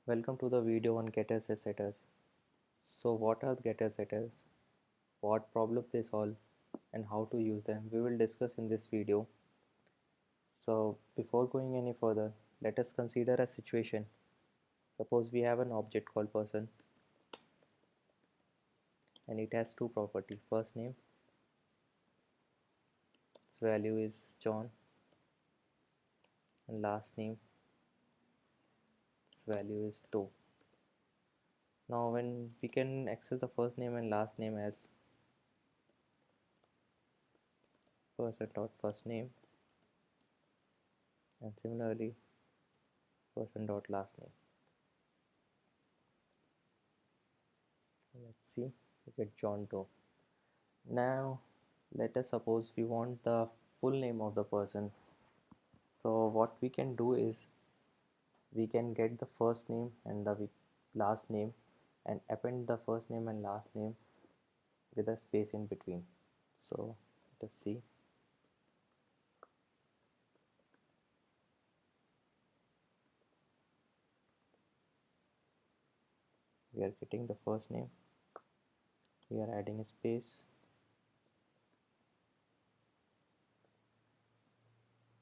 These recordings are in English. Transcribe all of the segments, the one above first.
Welcome to the video on getters and setters. So what are getters and setters? What problems they solve and how to use them we will discuss in this video. So before going any further, let us consider a situation. Suppose we have an object called person and it has two properties. First name, its value is John, and last name, its value is 2. Now when we can access the first name and last name as person.first name and similarly person.last name. Let's see, we get John Doe. Now let us suppose we want the full name of the person. So what we can do is we can get the first name and the last name and append the first name and last name with a space in between. So let us see. We are getting the first name, we are adding a space,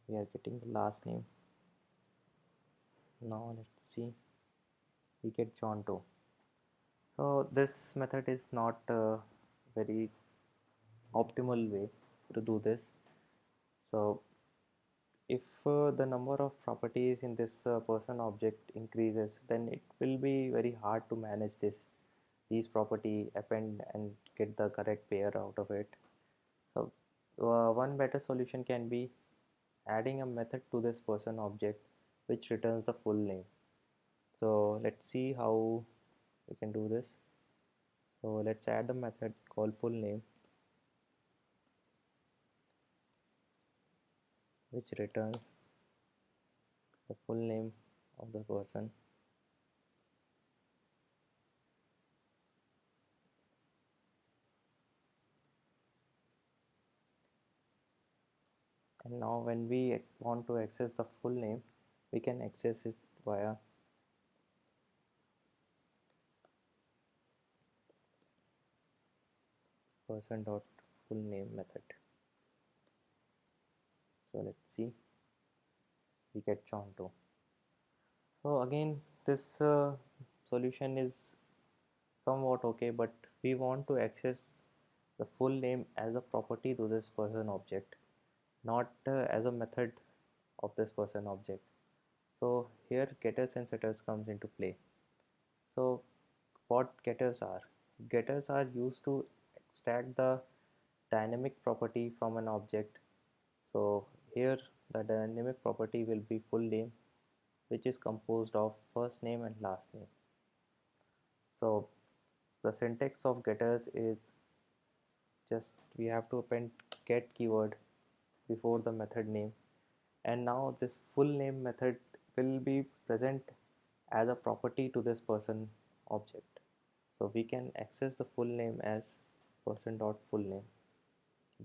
we are getting the last name. Now let's see, we get John Doe. So this method is not a very optimal way to do this. So if the number of properties in this person object increases, then it will be very hard to manage these property append and get the correct pair out of it. So one better solution can be adding a method to this person object which returns the full name. So let's see how we can do this. So let's add the method called full name which returns the full name of the person. And now when we want to access the full name, we can access it via person.fullName method. So let's see, we get John Doe. So again this solution is somewhat okay, but we want to access the full name as a property to this person object, not as a method of this person object. So here getters and setters comes into play. So what getters are? Getters are used to extract the dynamic property from an object. So here the dynamic property will be full name, which is composed of first name and last name. So the syntax of getters is just we have to append get keyword before the method name, and now this full name method will be present as a property to this person object. So we can access the full name as person.fullName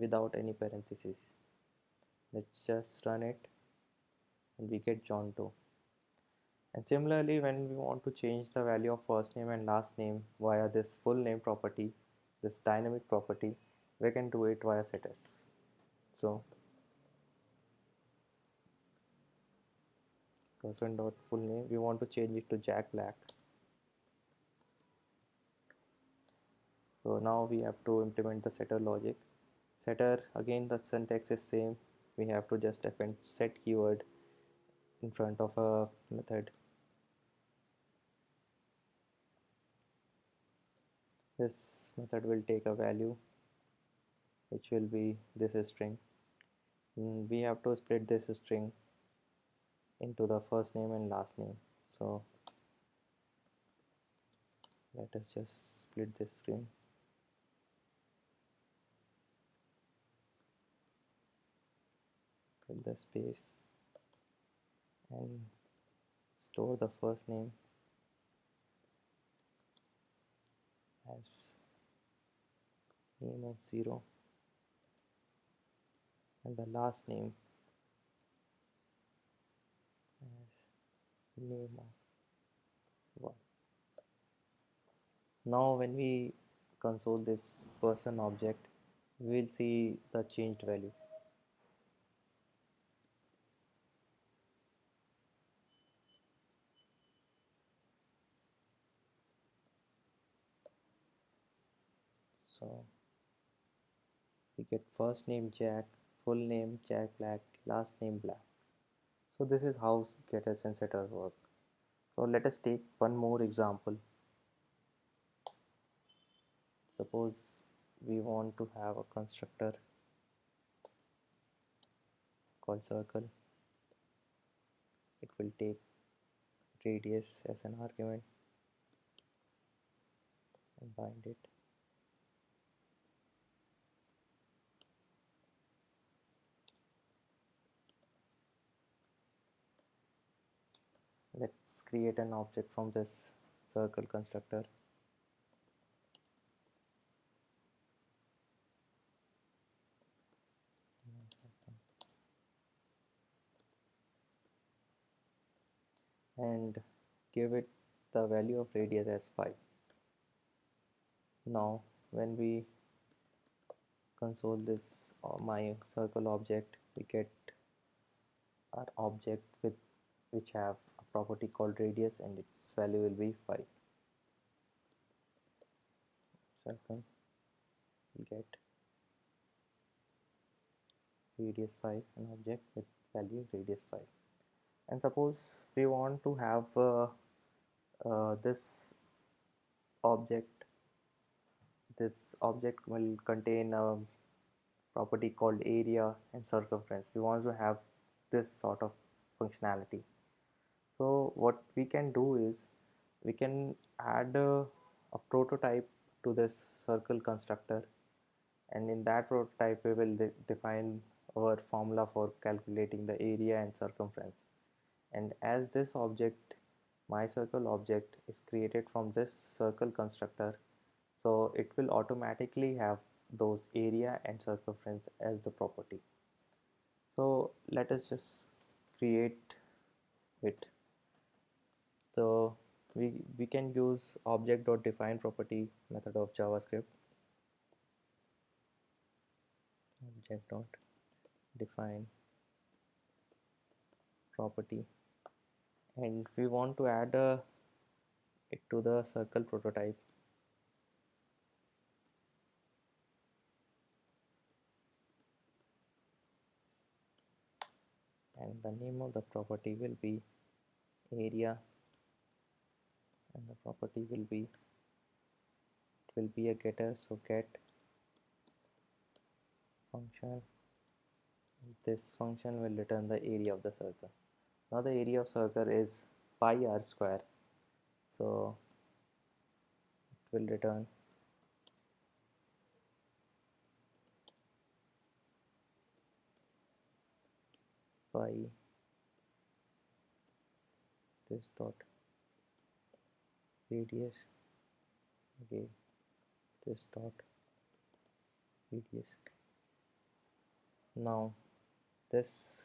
without any parentheses. Let's just run it and we get John Doe. And similarly, when we want to change the value of first name and last name via this full name property, this dynamic property, we can do it via setters. So person.fullName, we want to change it to Jack Black. So now we have to implement the setter logic. Setter, again the syntax is same. We have to just append set keyword in front of a method. This method will take a value which will be this string. We have to split this string into the first name and last name. So let us just split this string. Put the space and store the first name as name of 0 and the last name as name of Now when we console this person object, we will see the changed value. So we get first name Jack, full name Jack Black, last name Black. So this is how getters and setters work. So let us take one more example. Suppose we want to have a constructor called circle. It will take radius as an argument and bind it. Let's create an object from this circle constructor. And give it the value of radius as 5. Now when we console this my circle object, we get our object with which have a property called radius and its value will be 5. Circle will get radius 5, an object with value radius 5. And suppose we want to have this object, this object will contain a property called area and circumference. We want to have this sort of functionality. So what we can do is we can add a prototype to this circle constructor, and in that prototype we will define our formula for calculating the area and circumference. And as this object, my circle object, is created from this circle constructor, so it will automatically have those area and circumference as the property. So let us just create it. So we can use object.define property method of JavaScript. Object.define property, and we want to add it to the circle prototype. And the name of the property will be area, and the property will be, it will be a getter, so get function. This function will return the area of the circle. Now the area of circle is pi r square, so it will return pi this dot radius, okay, this dot radius. Now this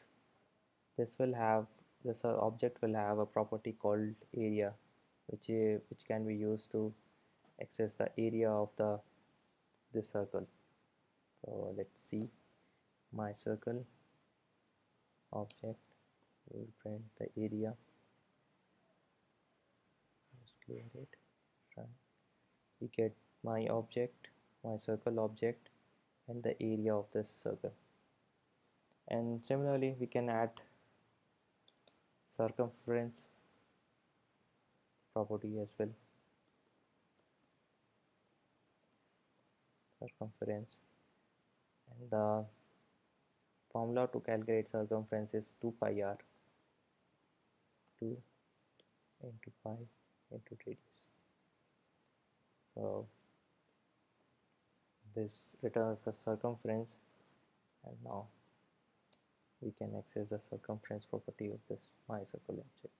will have, this object will have a property called area, which can be used to access the area of this circle. So let's see, my circle object will print the area. Let's clear it. Run. We get my object, my circle object, and the area of this circle. And similarly we can add circumference property as well. Circumference, and the formula to calculate circumference is 2 pi r, 2 into pi into radius. So this returns the circumference, and now we can access the circumference property of this my circle object.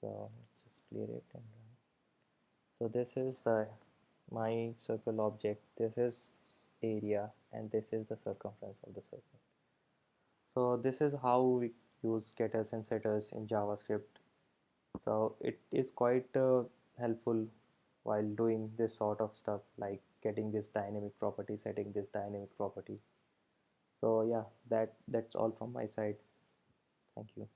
So let's just clear it and run. So this is the my circle object, this is area, and this is the circumference of the circle. So this is how use getters and setters in JavaScript. So it is quite helpful while doing this sort of stuff, like getting this dynamic property, setting this dynamic property. So yeah, that's all from my side. Thank you.